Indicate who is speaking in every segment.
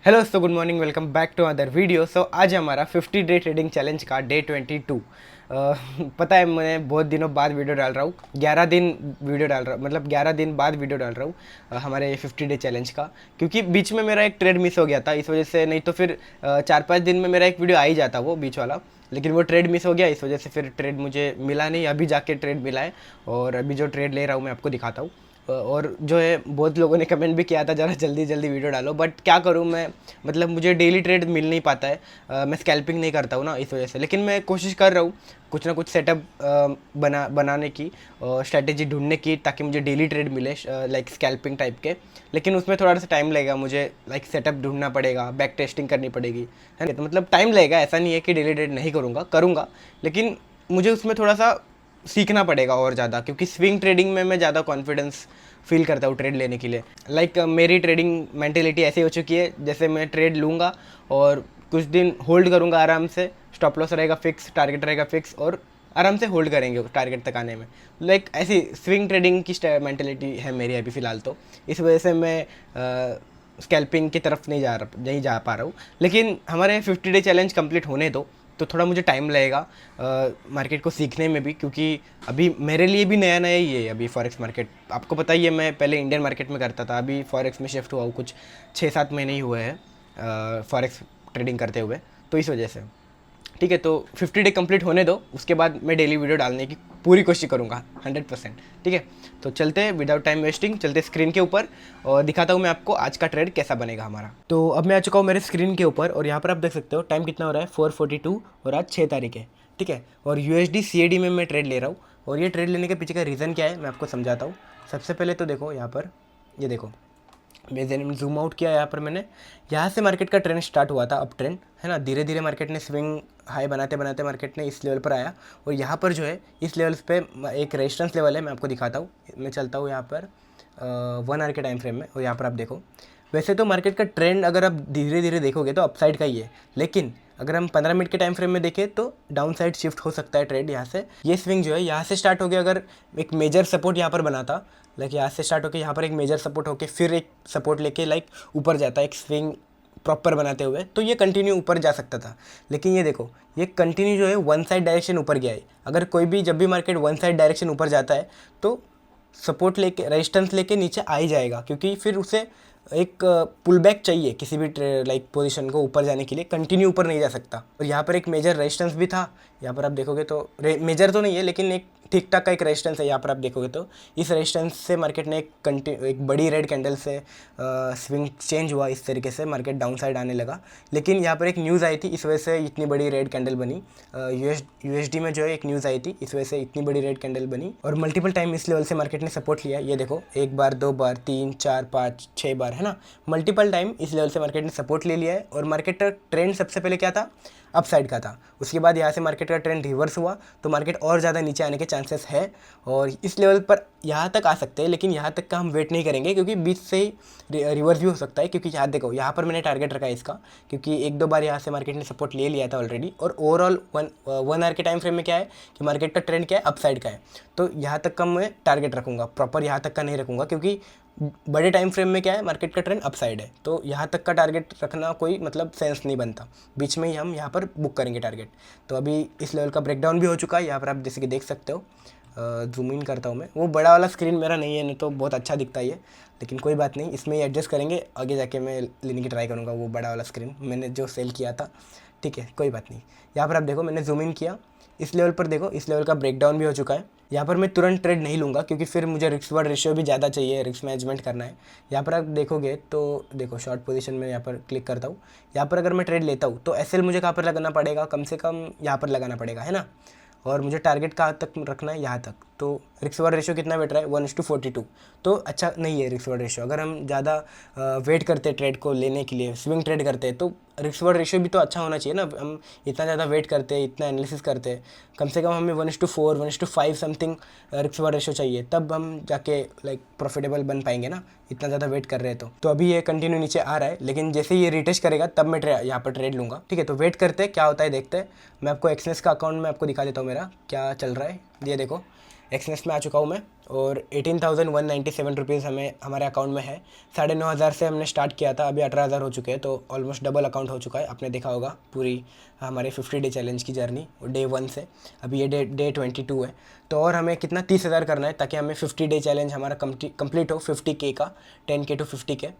Speaker 1: Hello so good morning, welcome back to other video. So आज हमारा 50 day trading challenge का day 22। पता है मैं बहुत दिनों बाद वीडियो डाल रहा हूँ, 11 दिन वीडियो डाल रहा हूँ, मतलब 11 दिन बाद वीडियो डाल रहा हूँ हमारे 50 डे चैलेंज का। क्योंकि बीच में मेरा एक ट्रेड मिस हो गया था, इस वजह से, नहीं तो फिर 4-5 दिन में मेरा एक वीडियो आ ही जाता वो बीच वाला। लेकिन वो ट्रेड मिस हो गया, इस वजह से फिर ट्रेड मुझे मिला नहीं। अभी जाके ट्रेड मिला है और अभी जो ट्रेड ले रहा हूँ मैं आपको दिखाता हूँ। और जो है बहुत लोगों ने कमेंट भी किया था ज़रा जल्दी जल्दी वीडियो डालो, बट क्या करूँ मैं, मतलब मुझे डेली ट्रेड मिल नहीं पाता है। मैं स्कैल्पिंग नहीं करता हूँ ना, इस वजह से। लेकिन मैं कोशिश कर रहा हूँ कुछ ना कुछ सेटअप बनाने की और स्ट्रैटेजी ढूंढने की, ताकि मुझे डेली ट्रेड मिले लाइक स्कैल्पिंग टाइप के। लेकिन उसमें थोड़ा सा टाइम लगेगा मुझे, लाइक सेटअप ढूंढना पड़ेगा, बैक टेस्टिंग करनी पड़ेगी, है ना। तो मतलब टाइम लगेगा, ऐसा नहीं है कि डेली ट्रेड नहीं करूँगा, लेकिन मुझे उसमें थोड़ा सा सीखना पड़ेगा और ज़्यादा, क्योंकि स्विंग ट्रेडिंग में मैं ज़्यादा कॉन्फिडेंस फील करता हूँ ट्रेड लेने के लिए। लाइक मेरी ट्रेडिंग मेंटेलिटी ऐसी हो चुकी है, जैसे मैं ट्रेड लूँगा और कुछ दिन होल्ड करूँगा आराम से, स्टॉप लॉस रहेगा फिक्स, टारगेट रहेगा फिक्स, और आराम से होल्ड करेंगे टारगेट तक आने में। लाइक ऐसी स्विंग ट्रेडिंग की मेंटेलिटी है मेरी अभी फ़िलहाल। तो इस वजह से मैं स्कैल्पिंग की तरफ नहीं जा पा रहा हूँ। लेकिन हमारे 50 डे चैलेंज कंप्लीट होने दो, तो थोड़ा मुझे टाइम लगेगा मार्केट को सीखने में भी, क्योंकि अभी मेरे लिए भी नया नया ही है अभी फॉरेक्स मार्केट। आपको पता ही है, मैं पहले इंडियन मार्केट में करता था, अभी फॉरेक्स में शिफ्ट हुआ हूँ, कुछ 6-7 महीने ही हुए हैं फॉरेक्स ट्रेडिंग करते हुए। तो इस वजह से ठीक है, तो 50 डे कंप्लीट होने दो, उसके बाद मैं डेली वीडियो डालने की पूरी कोशिश करूँगा 100%। ठीक है, तो चलते हैं विदाउट टाइम वेस्टिंग, चलते स्क्रीन के ऊपर और दिखाता हूँ मैं आपको आज का ट्रेड कैसा बनेगा हमारा। तो अब मैं आ चुका हूँ मेरे स्क्रीन के ऊपर और यहाँ पर आप देख सकते हो टाइम कितना हो रहा है, 4:42, और आज 6 तारीख है। ठीक है, और USD CAD में मैं ट्रेड ले रहा हूँ। और ये ट्रेड लेने के पीछे का रीज़न क्या है मैं आपको समझाता हूँ। सबसे पहले तो देखो यहाँ पर, ये देखो, मैं जूम आउट किया यहाँ पर मैंने, यहाँ से मार्केट का ट्रेंड स्टार्ट हुआ था, अप ट्रेंड, है ना। धीरे धीरे मार्केट ने स्विंग हाई बनाते बनाते मार्केट ने इस लेवल पर आया, और यहाँ पर जो है इस लेवल पे एक रेजिस्टेंस लेवल है, मैं आपको दिखाता हूँ। मैं चलता हूँ यहाँ पर 1 आवर के टाइम फ्रेम में, और यहाँ पर आप देखो, वैसे तो मार्केट का ट्रेंड अगर आप धीरे धीरे देखोगे तो अपसाइड का ही है, लेकिन अगर हम 15 मिनट के टाइम फ्रेम में देखें तो डाउन साइड शिफ्ट हो सकता है ट्रेड। यहाँ से ये स्विंग जो है यहाँ से स्टार्ट हो गया, अगर एक मेजर सपोर्ट यहाँ पर बना था, लाइक यहाँ से स्टार्ट होकर यहाँ पर एक मेजर सपोर्ट होकर फिर एक सपोर्ट लेके लाइक ऊपर जाता है, एक स्विंग प्रॉपर बनाते हुए, तो ये कंटिन्यू ऊपर जा सकता था। लेकिन ये देखो, ये कंटिन्यू जो है वन साइड डायरेक्शन ऊपर गया है। अगर कोई भी, जब भी मार्केट वन साइड डायरेक्शन ऊपर जाता है तो सपोर्ट लेके, रेजिस्टेंस लेके नीचे आ ही जाएगा, क्योंकि फिर उसे एक पुल बैक चाहिए किसी भी लाइक पोजीशन को ऊपर जाने के लिए, कंटिन्यू ऊपर नहीं जा सकता। और यहाँ पर एक मेजर रेजिस्टेंस भी था, यहाँ पर आप देखोगे तो मेजर तो नहीं है, लेकिन एक ठीक ठाक का एक रेजिस्टेंस है। यहाँ पर आप देखोगे तो इस रेजिस्टेंस से मार्केट ने एक बड़ी रेड कैंडल से स्विंग चेंज हुआ, इस तरीके से मार्केट डाउन साइड आने लगा। लेकिन यहाँ पर एक न्यूज़ आई थी, इस वजह से इतनी बड़ी रेड कैंडल बनी। USD में जो है एक न्यूज़ आई थी, इस वजह से इतनी बड़ी रेड कैंडल बनी, और मल्टीपल टाइम इस लेवल से मार्केट ने सपोर्ट लिया। ये देखो, 1 बार, 2 बार, 3, 4, 5, 6 बार, है ना। मल्टीपल टाइम इस लेवल से मार्केट ने सपोर्ट ले लिया है, और मार्केट का ट्रेंड सबसे पहले क्या था, अपसाइड का था। उसके बाद यहाँ से मार्केट का ट्रेंड रिवर्स हुआ, तो मार्केट और ज़्यादा नीचे आने के चांसेस है, और इस लेवल पर यहाँ तक आ सकते हैं। लेकिन यहाँ तक का हम वेट नहीं करेंगे, क्योंकि बीच से ही रिवर्स भी हो सकता है। क्योंकि यहाँ देखो, यहाँ पर मैंने टारगेट रखा है इसका, क्योंकि 1-2 बार यहाँ से मार्केट ने सपोर्ट ले लिया था ऑलरेडी। और ओवरऑल 1 आवर के टाइम फ्रेम में क्या है कि मार्केट का ट्रेंड क्या है, अपसाइड का है। तो यहाँ तक का मैं टारगेट रखूँगा, प्रॉपर यहाँ तक का नहीं रखूँगा, क्योंकि बड़े टाइम फ्रेम में क्या है, मार्केट का ट्रेंड अपसाइड है, तो यहाँ तक का टारगेट रखना कोई मतलब सेंस नहीं बनता। बीच में ही हम यहाँ पर बुक करेंगे टारगेट। तो अभी इस लेवल का ब्रेकडाउन भी हो चुका है, यहाँ पर आप जैसे कि देख सकते हो। जूम इन करता हूँ मैं, वो बड़ा वाला स्क्रीन मेरा नहीं है, नहीं तो बहुत अच्छा दिखता है ये, लेकिन कोई बात नहीं, इसमें ही एडजस्ट करेंगे। आगे जाके मैं लेने की ट्राई करूँगा वो बड़ा वाला स्क्रीन, मैंने जो सेल किया था। ठीक है, कोई बात नहीं। यहाँ पर आप देखो, मैंने जूम इन किया, इस लेवल पर देखो, इस लेवल का ब्रेकडाउन भी हो चुका है। यहाँ पर मैं तुरंत ट्रेड नहीं लूँगा, क्योंकि फिर मुझे रिस्क वर्ड रेशियो भी ज़्यादा चाहिए, रिस्क मैनेजमेंट करना है। यहाँ पर आप देखोगे तो देखो, शॉर्ट पोजीशन में यहाँ पर क्लिक करता हूँ। यहाँ पर अगर मैं ट्रेड लेता हूँ तो SL मुझे कहाँ पर लगाना पड़ेगा, कम से कम यहाँ पर लगाना पड़ेगा, है ना। और मुझे टारगेट कहाँ तक रखना है, यहाँ तक। तो रिस्क वर्ड रेशियो कितना बैठ रहा है, 1:42, तो अच्छा नहीं है रिस्क वर्ड रेशियो। अगर हम ज़्यादा वेट करते हैं ट्रेड को लेने के लिए, स्विंग ट्रेड करते हैं, तो रिस्क वर्ड रेशियो भी तो अच्छा होना चाहिए ना। हम इतना ज़्यादा वेट करते हैं, इतना एनालिसिस करते हैं, कम से कम हमें 1:4, 1:5 समथिंग रिस्क वर्ड रेशियो चाहिए, तब हम जाके लाइक प्रॉफिटेबल बन पाएंगे ना, इतना ज़्यादा वेट कर रहे हैं तो अभी ये कंटिन्यू नीचे आ रहा है, लेकिन जैसे ये रिटेस्ट करेगा तब मैं यहाँ पर ट्रेड लूँगा। ठीक है, तो वेट करते हैं क्या होता है, देखते हैं। मैं आपको एक्सनेस का अकाउंट में आपको दिखा देता हूँ मेरा क्या चल रहा है। ये देखो, एक्सनेस में आ चुका हूँ मैं, और 18,197 रुपीज़ हमें हमारे अकाउंट में है। 9,500 से हमने स्टार्ट किया था, अभी 18,000 हो चुके हैं, तो ऑलमोस्ट डबल अकाउंट हो चुका है। आपने देखा होगा पूरी हमारे 50 डे चैलेंज की जर्नी डे 1 से अभी ये डे 22 है। तो और हमें कितना 30,000 करना है ताकि हमें 50 डे चैलेंज हमारा कंप्लीट हो 50K का, 10K टू 50K।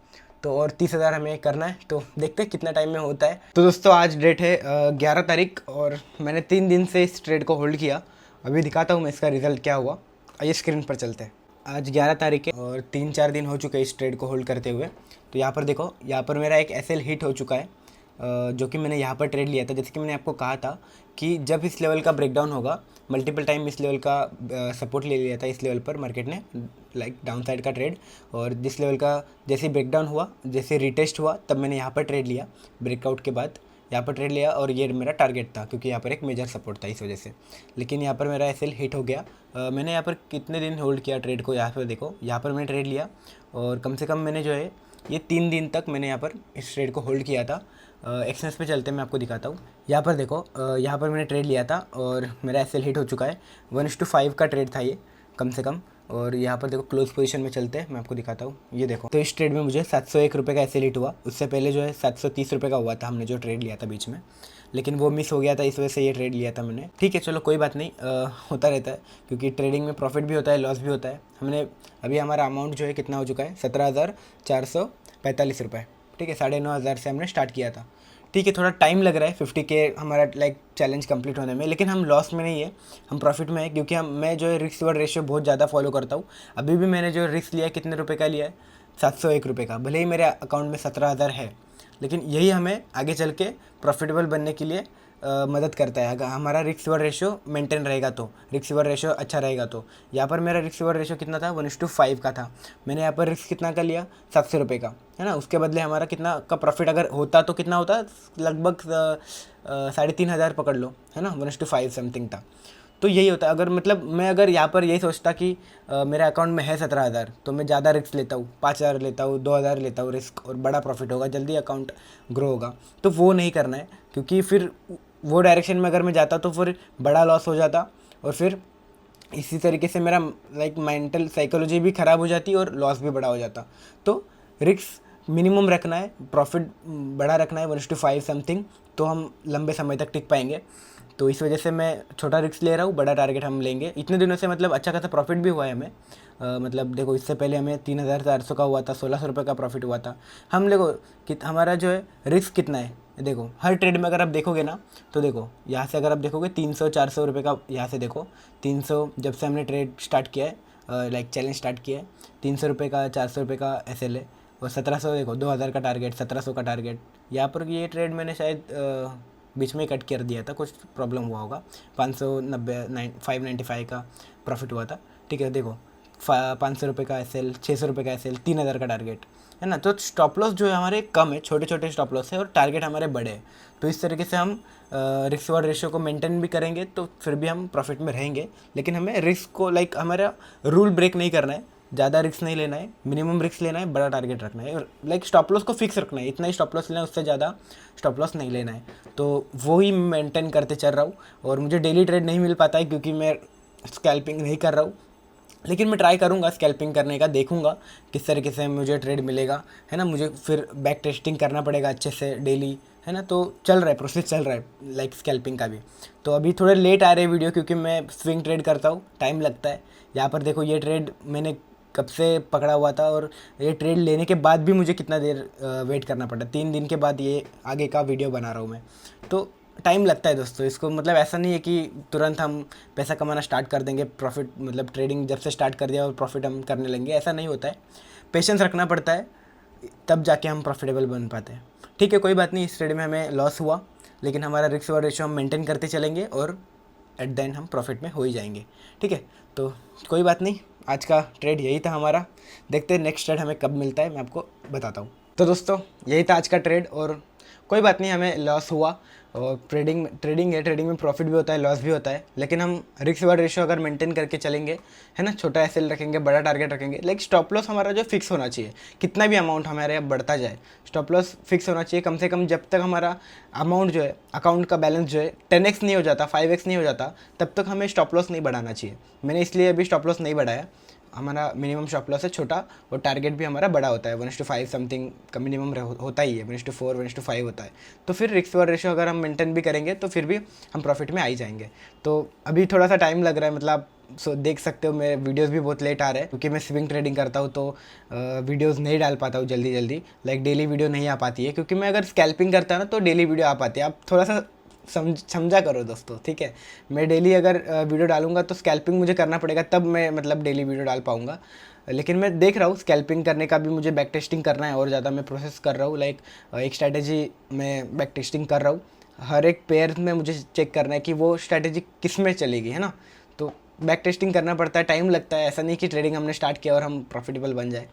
Speaker 1: तो और 30,000 हमें करना है, तो देखते हैं कितना टाइम में होता है। तो दोस्तों आज डेट है 11 तारीख और मैंने 3 दिन से इस ट्रेड को होल्ड किया। अभी दिखाता हूँ मैं इसका रिज़ल्ट क्या हुआ। आइए स्क्रीन पर चलते हैं। आज 11 तारीख है और 3-4 दिन हो चुके हैं इस ट्रेड को होल्ड करते हुए। तो यहाँ पर देखो, यहाँ पर मेरा एक एसएल हिट हो चुका है, जो कि मैंने यहाँ पर ट्रेड लिया था। जैसे कि मैंने आपको कहा था कि जब इस लेवल का ब्रेकडाउन होगा, मल्टीपल टाइम इस लेवल का सपोर्ट ले लिया था इस लेवल पर मार्केट ने, लाइक डाउन साइड का ट्रेड। और जिस लेवल का जैसे ब्रेकडाउन हुआ, जैसे रिटेस्ट हुआ, तब मैंने यहाँ पर ट्रेड लिया, ब्रेकआउट के बाद यहाँ पर ट्रेड लिया। और ये मेरा टारगेट था क्योंकि यहाँ पर एक मेजर सपोर्ट था इस वजह से। लेकिन यहाँ पर मेरा एसएल हिट हो गया। मैंने यहाँ पर कितने दिन होल्ड किया ट्रेड को, यहाँ पर देखो, यहाँ पर मैंने ट्रेड लिया और कम से कम मैंने जो है ये 3 दिन तक मैंने यहाँ पर इस ट्रेड को होल्ड किया था। एक्सचेंज पे चलते मैं आपको दिखाता हूँ। यहाँ पर देखो, यहाँ पर मैंने ट्रेड लिया था और मेरा एसएल हिट हो चुका है। 1:5 का ट्रेड था ये कम से कम। और यहाँ पर देखो क्लोज पोजीशन में चलते हैं, मैं आपको दिखाता हूँ। ये देखो, तो इस ट्रेड में मुझे 701 रुपये का एसएल हिट हुआ। उससे पहले जो है 730 रुपये का हुआ था हमने जो ट्रेड लिया था बीच में, लेकिन वो मिस हो गया था, इस वजह से ये ट्रेड लिया था मैंने। ठीक है, चलो कोई बात नहीं, होता रहता है क्योंकि ट्रेडिंग में प्रॉफिट भी होता है, लॉस भी होता है। हमने अभी हमारा अमाउंट जो है कितना हो चुका है, 17,445 रुपये। ठीक है, 9,500 से हमने स्टार्ट किया था। ठीक है, थोड़ा टाइम लग रहा है 50K हमारा लाइक चैलेंज कंप्लीट होने में, लेकिन हम लॉस में नहीं है, हम प्रॉफिट में है क्योंकि मैं जो है रिस्क रिवॉर्ड रेशियो बहुत ज़्यादा फॉलो करता हूँ। अभी भी मैंने जो रिस्क लिया है, कितने रुपए का लिया है, 701 रुपये का। भले ही मेरे अकाउंट में 17,000 है, लेकिन यही हमें आगे चल के प्रॉफिटेबल बनने के लिए मदद करता है। अगर हमारा रिस्क रिवॉर्ड रेशियो मेंटेन रहेगा तो, रिस्क रिवॉर्ड रेशियो अच्छा रहेगा तो। यहाँ पर मेरा रिस्क रिवॉर्ड रेशियो कितना था, 1:5 का था। मैंने यहाँ पर रिस्क कितना का लिया, 700 रुपये का, है ना। उसके बदले हमारा कितना का प्रॉफिट अगर होता तो कितना होता, लगभग 3,500 पकड़ लो, है ना, 1:5 समथिंग था। तो यही होता है। अगर मतलब मैं अगर यहाँ पर यही सोचता कि मेरे अकाउंट में है 17,000, तो मैं ज़्यादा रिस्क लेता हूँ, 5,000 लेता हूँ, 2,000 लेता हूँ रिस्क, और बड़ा प्रॉफिट होगा, जल्दी अकाउंट ग्रो होगा। तो वो नहीं करना है, क्योंकि फिर वो डायरेक्शन में अगर मैं जाता तो फिर बड़ा लॉस हो जाता, और फिर इसी तरीके से मेरा लाइक मेंटल साइकोलॉजी भी ख़राब हो जाती और लॉस भी बड़ा हो जाता। तो रिस्क मिनिमम रखना है, प्रॉफिट बड़ा रखना है, 1:5 समथिंग, तो हम लंबे समय तक टिक पाएंगे। तो इस वजह से मैं छोटा रिस्क ले रहा हूँ, बड़ा टारगेट हम लेंगे। इतने दिनों से मतलब अच्छा खासा प्रॉफिट भी हुआ है हमें। मतलब देखो, इससे पहले हमें 3,400 का हुआ था, 1,600 रुपये का प्रॉफिट हुआ था। हम देखो कि हमारा जो है रिस्क कितना है, देखो हर ट्रेड में अगर आप देखोगे ना, तो देखो यहाँ से अगर आप देखोगे 300-400 रुपये का, यहाँ से देखो 300, जब से हमने ट्रेड स्टार्ट किया है, लाइक चैलेंज स्टार्ट किया है, 300 रुपये का, 400 रुपये का एसएल है, और 1700, देखो 2,000 का टारगेट, 1700 का टारगेट। यहाँ पर ये ट्रेड मैंने शायद बीच में कट कर दिया था, कुछ प्रॉब्लम हुआ होगा। 595 का प्रॉफिट हुआ था। ठीक है, देखो 500 रुपये का एसएल, 600 रुपये का एसएल, 3,000 का टारगेट, है ना। तो स्टॉप लॉस जो है हमारे कम है, छोटे छोटे स्टॉप लॉस है, और टारगेट हमारे बड़े हैं। तो इस तरीके से हम रिस्क रिवॉर्ड रेशियो को मेंटेन भी करेंगे, तो फिर भी हम प्रॉफिट में रहेंगे। लेकिन हमें रिस्क को लाइक हमारा रूल ब्रेक नहीं करना है, ज़्यादा रिस्क नहीं लेना है, मिनिमम रिस्क लेना है, बड़ा टारगेट रखना है, लाइक स्टॉप लॉस को फिक्स रखना है, इतना ही स्टॉप लॉस लेना है, उससे ज़्यादा स्टॉप लॉस नहीं लेना है। तो वो ही मेंटेन करते चल रहा हूँ। और मुझे डेली ट्रेड नहीं मिल पाता है क्योंकि मैं स्कैल्पिंग नहीं कर रहा हूँ, लेकिन मैं ट्राई करूँगा स्कैल्पिंग करने का, देखूँगा किस तरीके से मुझे ट्रेड मिलेगा, है ना। मुझे फिर बैक टेस्टिंग करना पड़ेगा अच्छे से डेली, है ना। तो चल रहा है, प्रोसेस चल रहा है लाइक स्कैल्पिंग का भी। तो अभी थोड़े लेट आ रहे हैं वीडियो, क्योंकि मैं स्विंग ट्रेड करता हूँ, टाइम लगता है। यहाँ पर देखो, ये ट्रेड मैंने कब से पकड़ा हुआ था, और ये ट्रेड लेने के बाद भी मुझे कितना देर वेट करना पड़ा, 3 दिन के बाद ये आगे का वीडियो बना रहा हूँ मैं। तो टाइम लगता है दोस्तों इसको, मतलब ऐसा नहीं है कि तुरंत हम पैसा कमाना स्टार्ट कर देंगे, प्रॉफिट मतलब ट्रेडिंग जब से स्टार्ट कर दिया और प्रॉफिट हम करने लगेंगे, ऐसा नहीं होता है। पेशेंस रखना पड़ता है, तब जाके हम प्रॉफिटेबल बन पाते हैं। ठीक है, कोई बात नहीं, इस ट्रेड में हमें लॉस हुआ, लेकिन हमारा रिस्क रिवॉर्ड रेशियो हम मेंटेन करते चलेंगे, और एट द एंड हम प्रॉफिट में हो ही जाएंगे। ठीक है, तो कोई बात नहीं, आज का ट्रेड यही था हमारा। देखते हैं नेक्स्ट ट्रेड हमें कब मिलता है, मैं आपको बताता हूँ। तो दोस्तों यही था आज का ट्रेड, और कोई बात नहीं, हमें लॉस हुआ। और ट्रेडिंग है, ट्रेडिंग में प्रॉफिट भी होता है, लॉस भी होता है, लेकिन हम रिस्क रिवॉर्ड रेशियो अगर मेंटेन करके चलेंगे, है ना, छोटा एसएल रखेंगे, बड़ा टारगेट रखेंगे, लाइक स्टॉप लॉस हमारा जो फिक्स होना चाहिए, कितना भी अमाउंट हमारे यहाँ बढ़ता जाए, स्टॉप लॉस फिक्स होना चाहिए कम से कम। जब तक हमारा अमाउंट जो है, अकाउंट का बैलेंस जो है 10x नहीं हो जाता, 5x नहीं हो जाता, तब तक हमें स्टॉप लॉस नहीं बढ़ाना चाहिए। मैंने इसलिए अभी स्टॉप लॉस नहीं बढ़ाया, हमारा मिनिमम स्टॉप लॉस है छोटा और टारगेट भी हमारा बड़ा होता है, 1:5 समथिंग का मिनिमम होता ही है, 1:4 1:5 होता है। तो फिर रिस्क और रेशो अगर हम मेंटेन भी करेंगे तो फिर भी हम प्रॉफिट में आ ही जाएंगे। तो अभी थोड़ा सा टाइम लग रहा है, मतलब देख सकते हो मेरे वीडियोस भी बहुत लेट आ रहे हैं क्योंकि मैं स्विंग ट्रेडिंग करता हूँ, तो वीडियोस नहीं डाल पाता हूँ जल्दी, लाइक डेली वीडियो नहीं आ पाती है। क्योंकि मैं अगर स्कैल्पिंग करता ना तो डेली वीडियो आ पाती है। आप थोड़ा सा समझा करो दोस्तों, ठीक है। मैं डेली अगर वीडियो डालूंगा तो स्कैल्पिंग मुझे करना पड़ेगा, तब मैं मतलब डेली वीडियो डाल पाऊँगा। लेकिन मैं देख रहा हूँ स्कैल्पिंग करने का भी मुझे बैक टेस्टिंग करना है और ज़्यादा मैं प्रोसेस कर रहा हूँ, लाइक एक स्ट्रैटेजी में बैक टेस्टिंग कर रहा हूँ। हर एक पेयर में मुझे चेक करना है कि वो स्ट्रैटेजी किस में चलेगी, है ना। तो बैक टेस्टिंग करना पड़ता है, टाइम लगता है। ऐसा नहीं कि ट्रेडिंग हमने स्टार्ट किया और हम प्रॉफिटेबल बन जाए।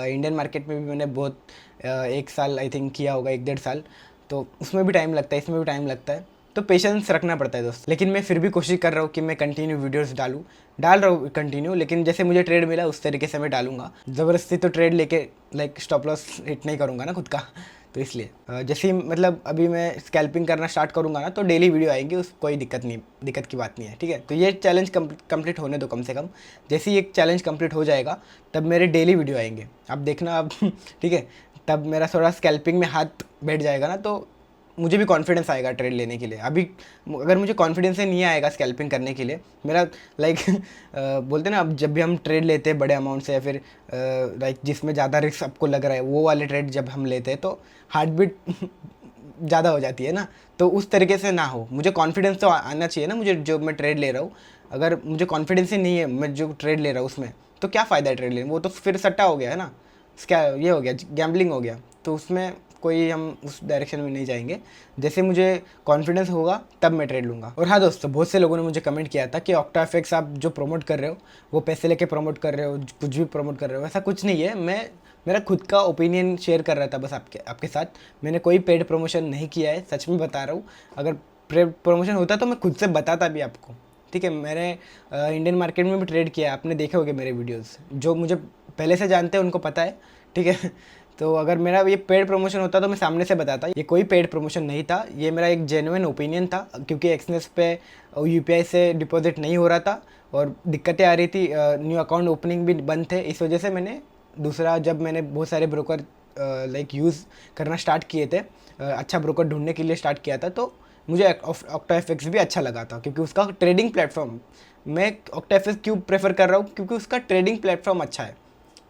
Speaker 1: इंडियन मार्केट में भी मैंने बहुत 1 साल आई थिंक किया होगा, 1 डेढ़ साल, तो उसमें भी टाइम लगता है, इसमें भी टाइम लगता है। तो पेशेंस रखना पड़ता है दोस्त। लेकिन मैं फिर भी कोशिश कर रहा हूँ कि मैं कंटिन्यू वीडियोस डाल रहा हूँ कंटिन्यू, लेकिन जैसे मुझे ट्रेड मिला उस तरीके से मैं डालूंगा। ज़बरदस्ती तो ट्रेड लेके लाइक स्टॉप लॉस हिट नहीं करूँगा ना खुद का। तो इसलिए जैसे ही मतलब अभी मैं स्कैल्पिंग करना स्टार्ट करूँगा ना तो डेली वीडियो आएगी, उस कोई दिक्कत की बात नहीं है, ठीक है। तो ये चैलेंज कंप्लीट होने दो कम से कम। जैसे ही एक चैलेंज कंप्लीट हो जाएगा तब मेरे डेली वीडियो आएंगे, आप देखना अब ठीक है। तब मेरा थोड़ा स्कैल्पिंग में हाथ बैठ जाएगा ना तो मुझे भी कॉन्फिडेंस आएगा ट्रेड लेने के लिए। अभी अगर मुझे कॉन्फिडेंस ही नहीं आएगा स्कैल्पिंग करने के लिए, मेरा लाइक बोलते ना, अब जब भी हम ट्रेड लेते हैं बड़े अमाउंट से या फिर लाइक जिसमें ज़्यादा रिस्क आपको लग रहा है, वो वाले ट्रेड जब हम लेते हैं तो हार्ट बीट ज़्यादा हो जाती है ना। तो उस तरीके से ना हो, मुझे कॉन्फिडेंस तो आना चाहिए ना मुझे, जो मैं ट्रेड ले रहा हूँ। अगर मुझे कॉन्फिडेंस ही नहीं है मैं जो ट्रेड ले रहा हूँ उसमें, तो क्या फ़ायदा है ट्रेड लेने, वो तो फिर सट्टा हो गया है ना, क्या ये हो गया, गैम्बलिंग हो गया। तो उसमें कोई हम उस डायरेक्शन में नहीं जाएंगे। जैसे मुझे कॉन्फिडेंस होगा तब मैं ट्रेड लूँगा। और हाँ दोस्तों, बहुत से लोगों ने मुझे कमेंट किया था कि ऑक्टाफेक्स आप जो प्रमोट कर रहे हो वो पैसे लेके प्रमोट कर रहे हो, कुछ भी प्रमोट कर रहे हो। ऐसा कुछ नहीं है, मैं मेरा खुद का ओपिनियन शेयर कर रहा था बस आपके साथ। मैंने कोई पेड प्रमोशन नहीं किया है, सच में बता रहा हूँ। अगर पेड प्रमोशन होता तो मैं खुद से बताता भी आपको, ठीक है। मैंने इंडियन मार्केट में भी ट्रेड किया है, आपने देखे होंगे मेरे वीडियोस। जो मुझे पहले से जानते हैं उनको पता है, ठीक है। तो अगर मेरा ये पेड प्रमोशन होता तो मैं सामने से बताता। ये कोई पेड प्रमोशन नहीं था, ये मेरा एक जेन्युइन ओपिनियन था। क्योंकि एक्सनेस पे यूपीआई से डिपॉजिट नहीं हो रहा था और दिक्कतें आ रही थी, न्यू अकाउंट ओपनिंग भी बंद थे। इस वजह से मैंने दूसरा, जब मैंने बहुत सारे ब्रोकर लाइक यूज़ करना स्टार्ट किए थे, अच्छा ब्रोकर ढूंढने के लिए स्टार्ट किया था, तो मुझे ऑक्टाफेक्स भी अच्छा लगा था। क्योंकि उसका ट्रेडिंग प्लेटफॉर्म, मैं ऑक्टाफेक्स क्यों प्रेफर कर रहा हूँ, क्योंकि उसका ट्रेडिंग प्लेटफॉर्म अच्छा है,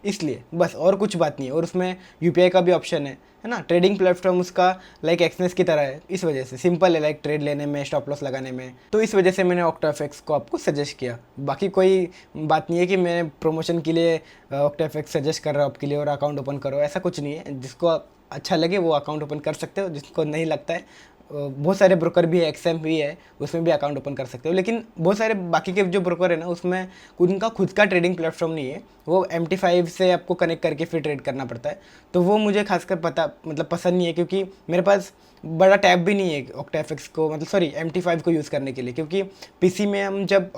Speaker 1: इसलिए बस, और कुछ बात नहीं है। और उसमें यूपीआई का भी ऑप्शन है ना। ट्रेडिंग प्लेटफॉर्म उसका लाइक एक्सनेस की तरह है, इस वजह से सिंपल है लाइक ट्रेड लेने में, स्टॉप लॉस लगाने में। तो इस वजह से मैंने ऑक्टाफेक्स को आपको सजेस्ट किया। बाकी कोई बात नहीं है कि मैं प्रमोशन के लिए ऑक्टाफेक्स सजेस्ट कर रहा हूँ आपके लिए और अकाउंट ओपन करो, ऐसा कुछ नहीं है। जिसको अच्छा लगे वो अकाउंट ओपन कर सकते हो, जिसको नहीं लगता है, बहुत सारे ब्रोकर भी है, एक्सएम भी है, उसमें भी अकाउंट ओपन कर सकते हो। लेकिन बहुत सारे बाकी के जो ब्रोकर है ना, उसमें उनका खुद का ट्रेडिंग प्लेटफॉर्म नहीं है, वो MT5 से आपको कनेक्ट करके फिर ट्रेड करना पड़ता है। तो वो मुझे खासकर पसंद नहीं है, क्योंकि मेरे पास बड़ा टैब भी नहीं है ऑक्टाफेक्स को, मतलब सॉरी MT5 को यूज़ करने के लिए। क्योंकि पीसी में हम जब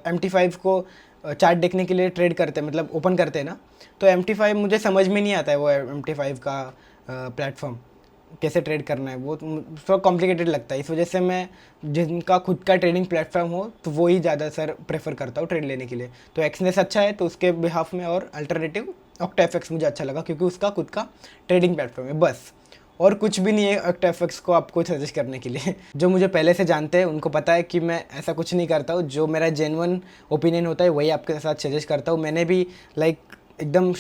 Speaker 1: MT5 को चार्ट देखने के लिए ट्रेड करते हैं, मतलब ओपन करते हैं ना, तो MT5 मुझे समझ में नहीं आता है, वो MT5 का प्लेटफॉर्म कैसे ट्रेड करना है, वो थोड़ा कॉम्प्लिकेटेड लगता है। इस वजह से मैं जिनका खुद का ट्रेडिंग प्लेटफॉर्म हो तो वो ही ज़्यादा सर प्रेफर करता हूँ ट्रेड लेने के लिए। तो एक्सनेस अच्छा है तो उसके बिहाफ में, और अल्टरनेटिव ऑक्टाफेक्स मुझे अच्छा लगा क्योंकि उसका खुद का ट्रेडिंग प्लेटफॉर्म है, बस। और कुछ भी नहीं है ऑक्टाफेक्स को आपको सजेस्ट करने के लिए। जो मुझे पहले से जानते हैं उनको पता है कि मैं ऐसा कुछ नहीं करता हूँ। जो मेरा जेन्युइन ओपिनियन होता है वही आपके साथ सजेस्ट करता हूँ। मैंने भी लाइक एकदम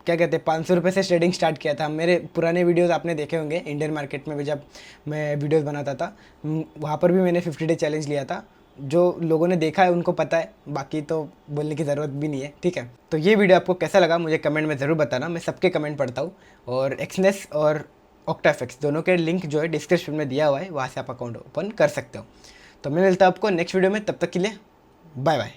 Speaker 1: क्या कहते हैं 500 रुपये से ट्रेडिंग स्टार्ट किया था। मेरे पुराने वीडियोस आपने देखे होंगे, इंडियन मार्केट में भी जब मैं वीडियोस बनाता था, वहाँ पर भी मैंने 50 डे चैलेंज लिया था। जो लोगों ने देखा है उनको पता है, बाकी तो बोलने की ज़रूरत भी नहीं है, ठीक है। तो ये वीडियो आपको कैसा लगा मुझे कमेंट में ज़रूर बताना, मैं सबके कमेंट पढ़ता हूँ। और एक्सनेस और ऑक्टाफेक्स दोनों के लिंक जो है डिस्क्रिप्शन में दिया हुआ है, वहाँ से आप अकाउंट ओपन कर सकते हो। तो मैं मिलता हूँ आपको नेक्स्ट वीडियो में, तब तक के लिए बाय बाय।